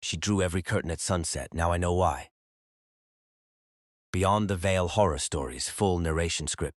She drew every curtain at sunset. Now I know why. Beyond the Veil Horror Stories, full narration script.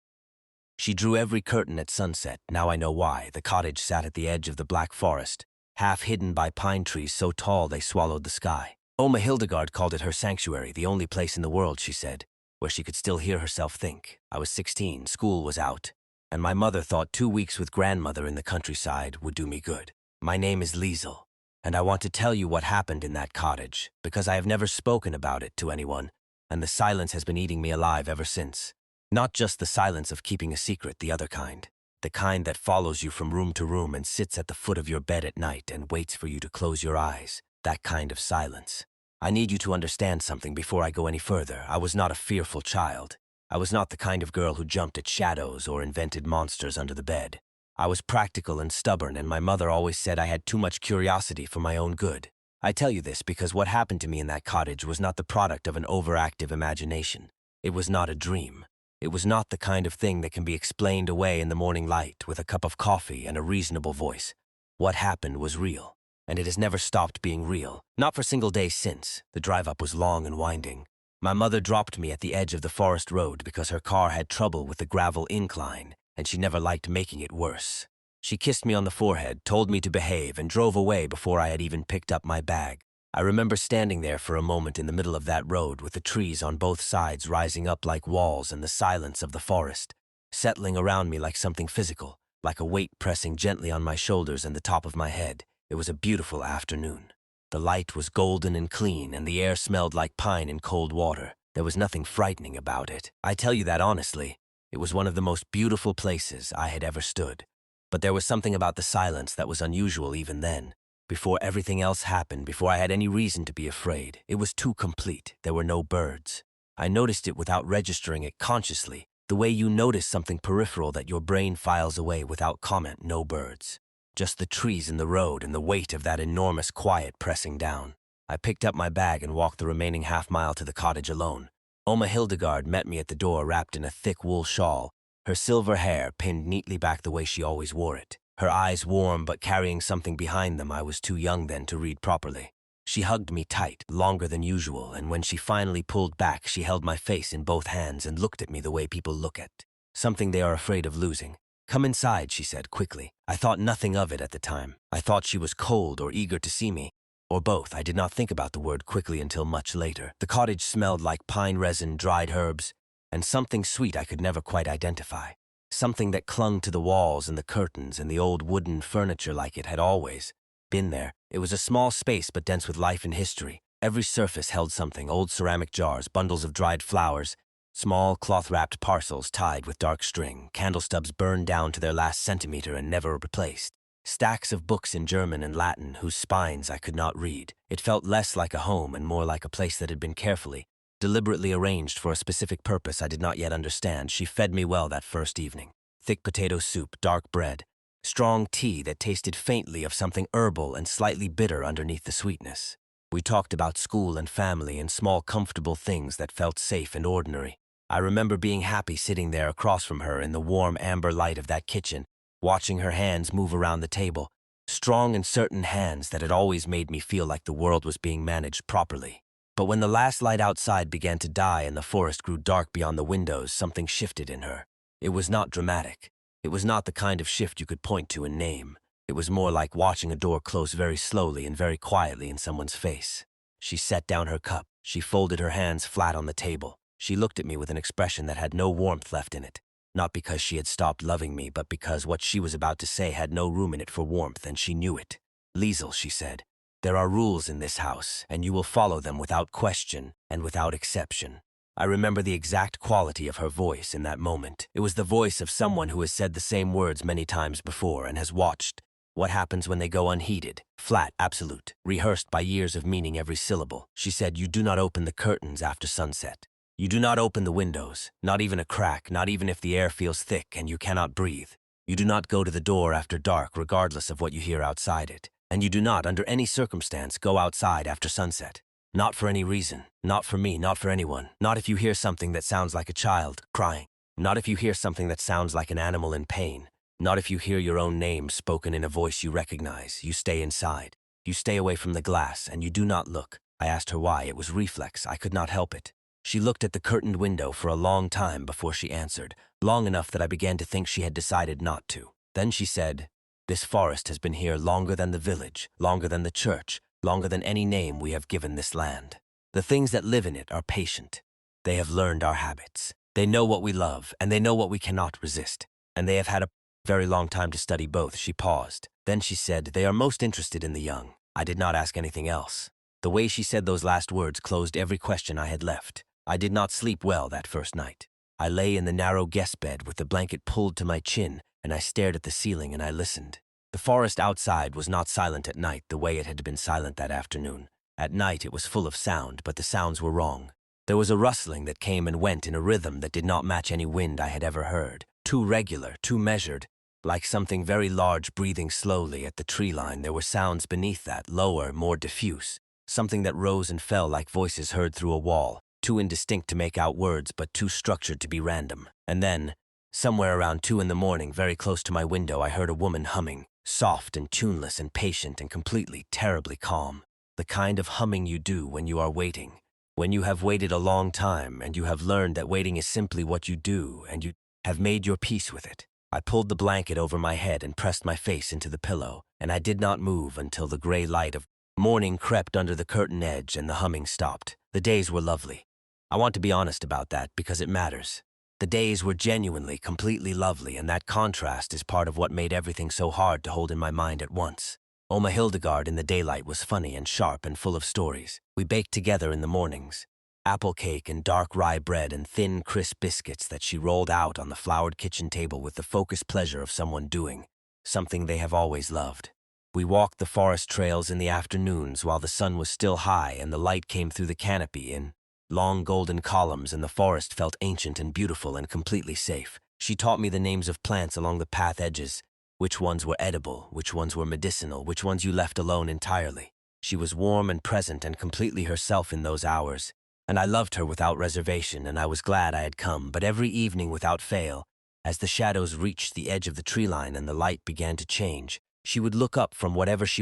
She drew every curtain at sunset. Now I know why. The cottage sat at the edge of the black forest, half hidden by pine trees so tall they swallowed the sky. Oma Hildegard called it her sanctuary, the only place in the world, she said, where she could still hear herself think. I was 16, school was out, and my mother thought 2 weeks with grandmother in the countryside would do me good. My name is Liesel, and I want to tell you what happened in that cottage, because I have never spoken about it to anyone, and the silence has been eating me alive ever since. Not just the silence of keeping a secret, the other kind. The kind that follows you from room to room and sits at the foot of your bed at night and waits for you to close your eyes. That kind of silence. I need you to understand something before I go any further. I was not a fearful child. I was not the kind of girl who jumped at shadows or invented monsters under the bed. I was practical and stubborn, and my mother always said I had too much curiosity for my own good. I tell you this because what happened to me in that cottage was not the product of an overactive imagination. It was not a dream. It was not the kind of thing that can be explained away in the morning light with a cup of coffee and a reasonable voice. What happened was real, and it has never stopped being real. Not for a single day since. The drive up was long and winding. My mother dropped me at the edge of the forest road because her car had trouble with the gravel incline, and she never liked making it worse. She kissed me on the forehead, told me to behave, and drove away before I had even picked up my bag. I remember standing there for a moment in the middle of that road with the trees on both sides rising up like walls and the silence of the forest, settling around me like something physical, like a weight pressing gently on my shoulders and the top of my head. It was a beautiful afternoon. The light was golden and clean, and the air smelled like pine and cold water. There was nothing frightening about it. I tell you that honestly. It was one of the most beautiful places I had ever stood. But there was something about the silence that was unusual even then. Before everything else happened, before I had any reason to be afraid, it was too complete. There were no birds. I noticed it without registering it consciously, the way you notice something peripheral that your brain files away without comment. No birds. Just the trees and the road and the weight of that enormous quiet pressing down. I picked up my bag and walked the remaining half-mile to the cottage alone. Oma Hildegard met me at the door wrapped in a thick wool shawl, her silver hair pinned neatly back the way she always wore it. Her eyes warm but carrying something behind them I was too young then to read properly. She hugged me tight, longer than usual, and when she finally pulled back, she held my face in both hands and looked at me the way people look at something they are afraid of losing. "Come inside," she said quickly. I thought nothing of it at the time. I thought she was cold or eager to see me, or both. I did not think about the word quickly until much later. The cottage smelled like pine resin, dried herbs, and something sweet I could never quite identify. Something that clung to the walls and the curtains and the old wooden furniture like it had always been there. It was a small space but dense with life and history. Every surface held something: old ceramic jars, bundles of dried flowers, small cloth-wrapped parcels tied with dark string, candle stubs burned down to their last centimeter and never replaced, stacks of books in German and Latin whose spines I could not read. It felt less like a home and more like a place that had been carefully, deliberately arranged for a specific purpose I did not yet understand. She fed me well that first evening. Thick potato soup, dark bread, strong tea that tasted faintly of something herbal and slightly bitter underneath the sweetness. We talked about school and family and small comfortable things that felt safe and ordinary. I remember being happy sitting there across from her in the warm amber light of that kitchen, watching her hands move around the table, strong and certain hands that had always made me feel like the world was being managed properly. But when the last light outside began to die and the forest grew dark beyond the windows, something shifted in her. It was not dramatic. It was not the kind of shift you could point to and name. It was more like watching a door close very slowly and very quietly in someone's face. She set down her cup. She folded her hands flat on the table. She looked at me with an expression that had no warmth left in it. Not because she had stopped loving me, but because what she was about to say had no room in it for warmth, and she knew it. "Liesel," she said, "there are rules in this house, and you will follow them without question and without exception." I remember the exact quality of her voice in that moment. It was the voice of someone who has said the same words many times before and has watched what happens when they go unheeded. Flat, absolute, rehearsed by years of meaning every syllable. She said, "You do not open the curtains after sunset. You do not open the windows, not even a crack, not even if the air feels thick and you cannot breathe. You do not go to the door after dark regardless of what you hear outside it. And you do not, under any circumstance, go outside after sunset. Not for any reason. Not for me, not for anyone. Not if you hear something that sounds like a child crying. Not if you hear something that sounds like an animal in pain. Not if you hear your own name spoken in a voice you recognize. You stay inside. You stay away from the glass, and you do not look. I asked her why. It was reflex. I could not help it. She looked at the curtained window for a long time before she answered, long enough that I began to think she had decided not to. Then she said, "This forest has been here longer than the village, longer than the church, longer than any name we have given this land. The things that live in it are patient. They have learned our habits. They know what we love, and they know what we cannot resist. And they have had a very long time to study both." She paused. Then she said, "They are most interested in the young." I did not ask anything else. The way she said those last words closed every question I had left. I did not sleep well that first night. I lay in the narrow guest bed with the blanket pulled to my chin, and I stared at the ceiling and I listened. The forest outside was not silent at night the way it had been silent that afternoon. At night it was full of sound, but the sounds were wrong. There was a rustling that came and went in a rhythm that did not match any wind I had ever heard. Too regular, too measured, like something very large breathing slowly at the tree line. There were sounds beneath that, lower, more diffuse, something that rose and fell like voices heard through a wall, too indistinct to make out words but too structured to be random. And then, somewhere around 2 in the morning, very close to my window, I heard a woman humming, soft and tuneless and patient and completely, terribly calm. The kind of humming you do when you are waiting. When you have waited a long time and you have learned that waiting is simply what you do and you have made your peace with it. I pulled the blanket over my head and pressed my face into the pillow, and I did not move until the gray light of morning crept under the curtain edge and the humming stopped. The days were lovely. I want to be honest about that because it matters. The days were genuinely, completely lovely, and that contrast is part of what made everything so hard to hold in my mind at once. Oma Hildegard in the daylight was funny and sharp and full of stories. We baked together in the mornings. Apple cake and dark rye bread and thin, crisp biscuits that she rolled out on the flowered kitchen table with the focused pleasure of someone doing something they have always loved. We walked the forest trails in the afternoons while the sun was still high and the light came through the canopy in long golden columns, and the forest felt ancient and beautiful and completely safe. She taught me the names of plants along the path edges, which ones were edible, which ones were medicinal, which ones you left alone entirely. She was warm and present and completely herself in those hours, and I loved her without reservation, and I was glad I had come. But every evening without fail, as the shadows reached the edge of the tree line and the light began to change, she would look up from whatever she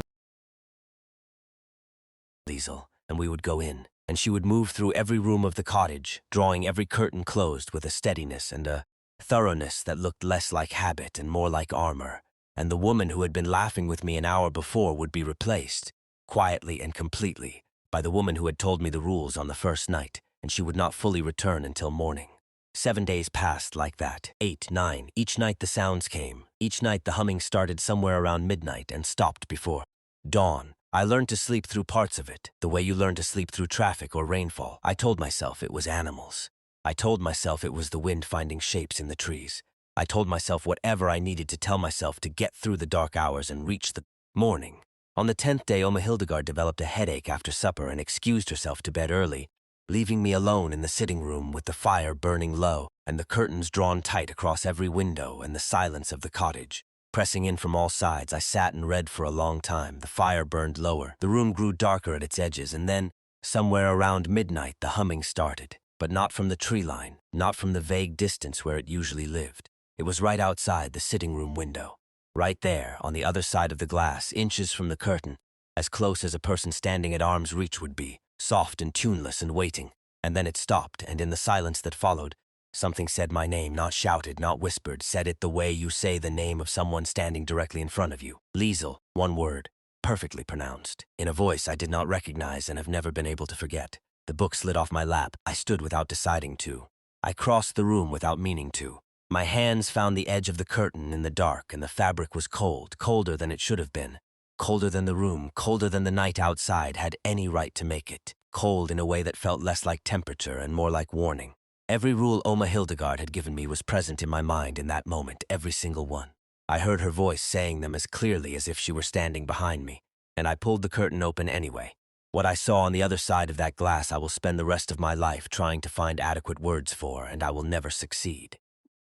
Liesel, and we would go in, and she would move through every room of the cottage, drawing every curtain closed with a steadiness and a thoroughness that looked less like habit and more like armor. And the woman who had been laughing with me an hour before would be replaced, quietly and completely, by the woman who had told me the rules on the first night, and she would not fully return until morning. 7 days passed like that. 8, 9. Each night the sounds came. Each night the humming started somewhere around midnight and stopped before dawn. I learned to sleep through parts of it, the way you learn to sleep through traffic or rainfall. I told myself it was animals. I told myself it was the wind finding shapes in the trees. I told myself whatever I needed to tell myself to get through the dark hours and reach the morning. On the 10th day, Oma Hildegard developed a headache after supper and excused herself to bed early, leaving me alone in the sitting room with the fire burning low and the curtains drawn tight across every window and the silence of the cottage. Pressing in from all sides, I sat and read for a long time. The fire burned lower. The room grew darker at its edges, and then, somewhere around midnight, the humming started. But not from the tree line, not from the vague distance where it usually lived. It was right outside the sitting room window. Right there, on the other side of the glass, inches from the curtain, as close as a person standing at arm's reach would be, soft and tuneless and waiting. And then it stopped, and in the silence that followed, something said my name, not shouted, not whispered, said it the way you say the name of someone standing directly in front of you. Liesel, one word, perfectly pronounced, in a voice I did not recognize and have never been able to forget. The book slid off my lap. I stood without deciding to. I crossed the room without meaning to. My hands found the edge of the curtain in the dark, and the fabric was cold, colder than it should have been. Colder than the room, colder than the night outside had any right to make it. Cold in a way that felt less like temperature and more like warning. Every rule Oma Hildegard had given me was present in my mind in that moment, every single one. I heard her voice saying them as clearly as if she were standing behind me, and I pulled the curtain open anyway. What I saw on the other side of that glass I will spend the rest of my life trying to find adequate words for, and I will never succeed.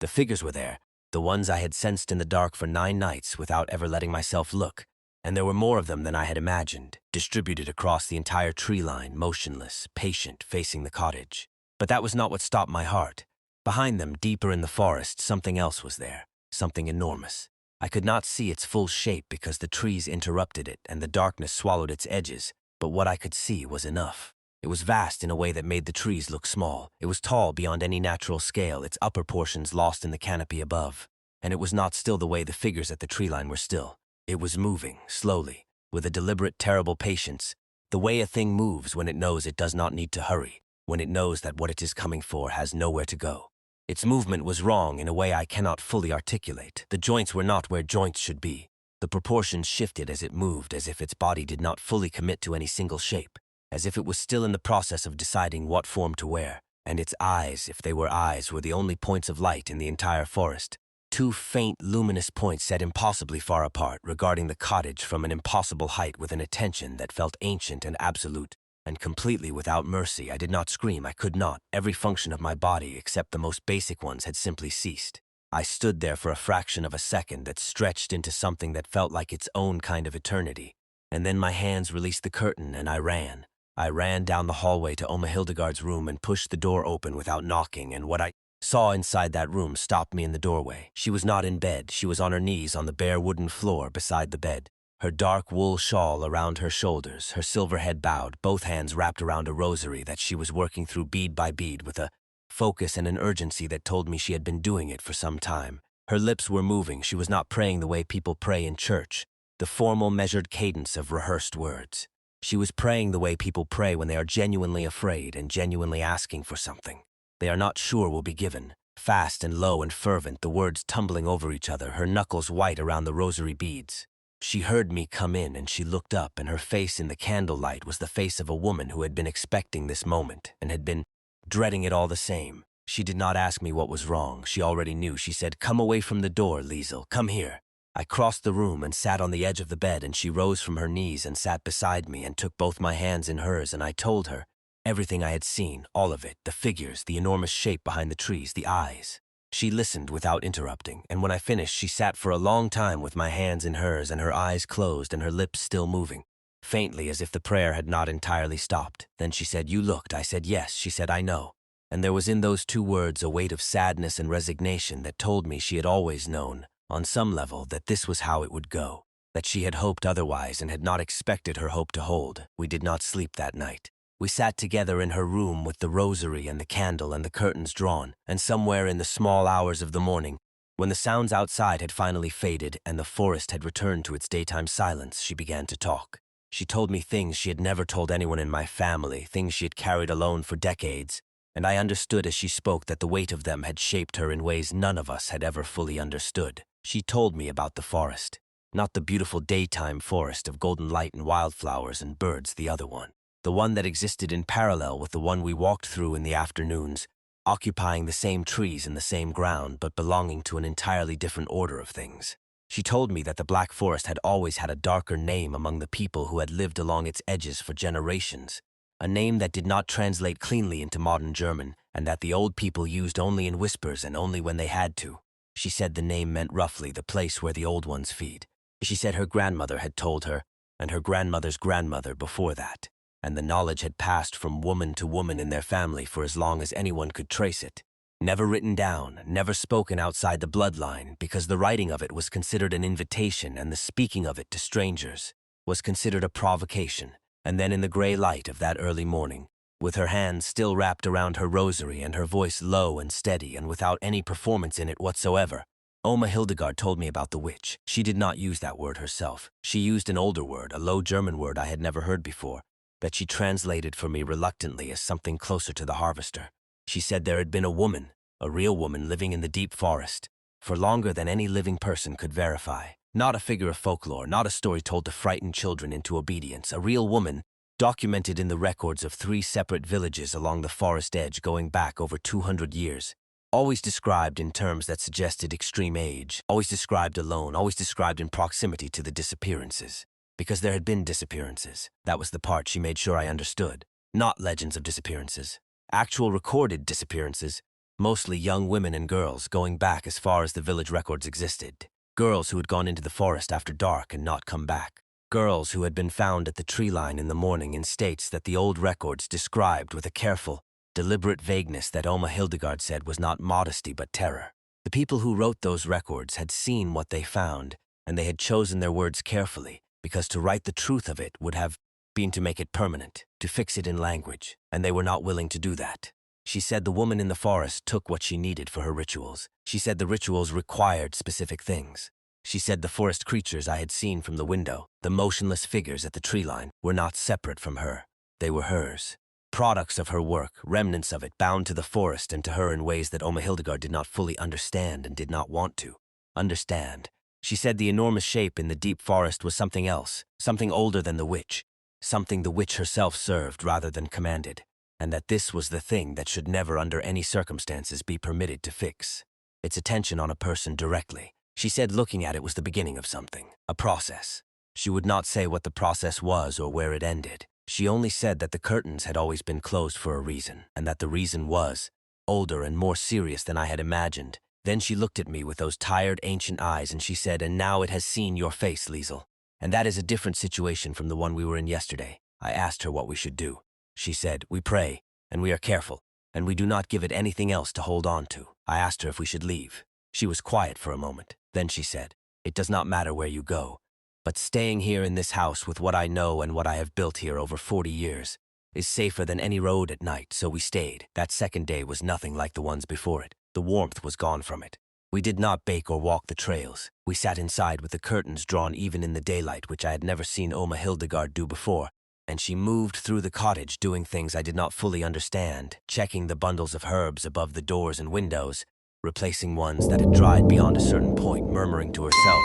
The figures were there, the ones I had sensed in the dark for 9 nights without ever letting myself look, and there were more of them than I had imagined, distributed across the entire tree line, motionless, patient, facing the cottage. But that was not what stopped my heart. Behind them, deeper in the forest, something else was there, something enormous. I could not see its full shape because the trees interrupted it and the darkness swallowed its edges, but what I could see was enough. It was vast in a way that made the trees look small. It was tall beyond any natural scale, its upper portions lost in the canopy above. And it was not still the way the figures at the tree line were still. It was moving, slowly, with a deliberate, terrible patience, the way a thing moves when it knows it does not need to hurry, when it knows that what it is coming for has nowhere to go. Its movement was wrong in a way I cannot fully articulate. The joints were not where joints should be. The proportions shifted as it moved, as if its body did not fully commit to any single shape, as if it was still in the process of deciding what form to wear. And its eyes, if they were eyes, were the only points of light in the entire forest. Two faint, luminous points set impossibly far apart, regarding the cottage from an impossible height with an attention that felt ancient and absolute, and completely without mercy. I did not scream, I could not. Every function of my body, except the most basic ones, had simply ceased. I stood there for a fraction of a second that stretched into something that felt like its own kind of eternity. And then my hands released the curtain and I ran. I ran down the hallway to Oma Hildegard's room and pushed the door open without knocking, and what I saw inside that room stopped me in the doorway. She was not in bed. She was on her knees on the bare wooden floor beside the bed, her dark wool shawl around her shoulders, her silver head bowed, both hands wrapped around a rosary that she was working through bead by bead with a focus and an urgency that told me she had been doing it for some time. Her lips were moving. She was not praying the way people pray in church, the formal, measured cadence of rehearsed words. She was praying the way people pray when they are genuinely afraid and genuinely asking for something they are not sure will be given. Fast and low and fervent, the words tumbling over each other, her knuckles white around the rosary beads. She heard me come in and she looked up, and her face in the candlelight was the face of a woman who had been expecting this moment and had been dreading it all the same. She did not ask me what was wrong. She already knew. She said, "Come away from the door, Liesel. Come here." I crossed the room and sat on the edge of the bed, and she rose from her knees and sat beside me and took both my hands in hers, and I told her everything I had seen, all of it, the figures, the enormous shape behind the trees, the eyes. She listened without interrupting, and when I finished, she sat for a long time with my hands in hers and her eyes closed and her lips still moving, faintly as if the prayer had not entirely stopped. Then she said, "You looked." I said, "Yes." She said, "I know." And there was in those two words a weight of sadness and resignation that told me she had always known, on some level, that this was how it would go, that she had hoped otherwise and had not expected her hope to hold. We did not sleep that night. We sat together in her room with the rosary and the candle and the curtains drawn, and somewhere in the small hours of the morning, when the sounds outside had finally faded and the forest had returned to its daytime silence, she began to talk. She told me things she had never told anyone in my family, things she had carried alone for decades, and I understood as she spoke that the weight of them had shaped her in ways none of us had ever fully understood. She told me about the forest, not the beautiful daytime forest of golden light and wildflowers and birds, the other one. The one that existed in parallel with the one we walked through in the afternoons, occupying the same trees and the same ground, but belonging to an entirely different order of things. She told me that the Black Forest had always had a darker name among the people who had lived along its edges for generations, a name that did not translate cleanly into modern German, and that the old people used only in whispers and only when they had to. She said the name meant roughly the place where the old ones feed. She said her grandmother had told her, and her grandmother's grandmother before that, and the knowledge had passed from woman to woman in their family for as long as anyone could trace it. Never written down, never spoken outside the bloodline, because the writing of it was considered an invitation and the speaking of it to strangers was considered a provocation. And then in the gray light of that early morning, with her hands still wrapped around her rosary and her voice low and steady and without any performance in it whatsoever, Oma Hildegard told me about the witch. She did not use that word herself. She used an older word, a low German word I had never heard before, that she translated for me reluctantly as something closer to the harvester. She said there had been a woman, a real woman living in the deep forest, for longer than any living person could verify. Not a figure of folklore, not a story told to frighten children into obedience. A real woman, documented in the records of 3 separate villages along the forest edge going back over 200 years. Always described in terms that suggested extreme age, always described alone, always described in proximity to the disappearances. Because there had been disappearances. That was the part she made sure I understood. Not legends of disappearances. Actual recorded disappearances. Mostly young women and girls going back as far as the village records existed. Girls who had gone into the forest after dark and not come back. Girls who had been found at the tree line in the morning in states that the old records described with a careful, deliberate vagueness that Oma Hildegard said was not modesty but terror. The people who wrote those records had seen what they found, and they had chosen their words carefully, because to write the truth of it would have been to make it permanent, to fix it in language, and they were not willing to do that. She said the woman in the forest took what she needed for her rituals. She said the rituals required specific things. She said the forest creatures I had seen from the window, the motionless figures at the tree line, were not separate from her. They were hers. Products of her work, remnants of it, bound to the forest and to her in ways that Oma Hildegard did not fully understand and did not want to understand. She said the enormous shape in the deep forest was something else, something older than the witch, something the witch herself served rather than commanded, and that this was the thing that should never under any circumstances be permitted to fix its attention on a person directly. She said looking at it was the beginning of something, a process. She would not say what the process was or where it ended. She only said that the curtains had always been closed for a reason, and that the reason was older and more serious than I had imagined. Then she looked at me with those tired, ancient eyes, and she said, "And now it has seen your face, Liesel. And that is a different situation from the one we were in yesterday." I asked her what we should do. She said, "We pray, and we are careful, and we do not give it anything else to hold on to." I asked her if we should leave. She was quiet for a moment. Then she said, "It does not matter where you go, but staying here in this house with what I know and what I have built here over 40 years is safer than any road at night," so we stayed. That second day was nothing like the ones before it. The warmth was gone from it. We did not bake or walk the trails. We sat inside with the curtains drawn even in the daylight, which I had never seen Oma Hildegard do before, and she moved through the cottage doing things I did not fully understand, checking the bundles of herbs above the doors and windows, replacing ones that had dried beyond a certain point, murmuring to herself,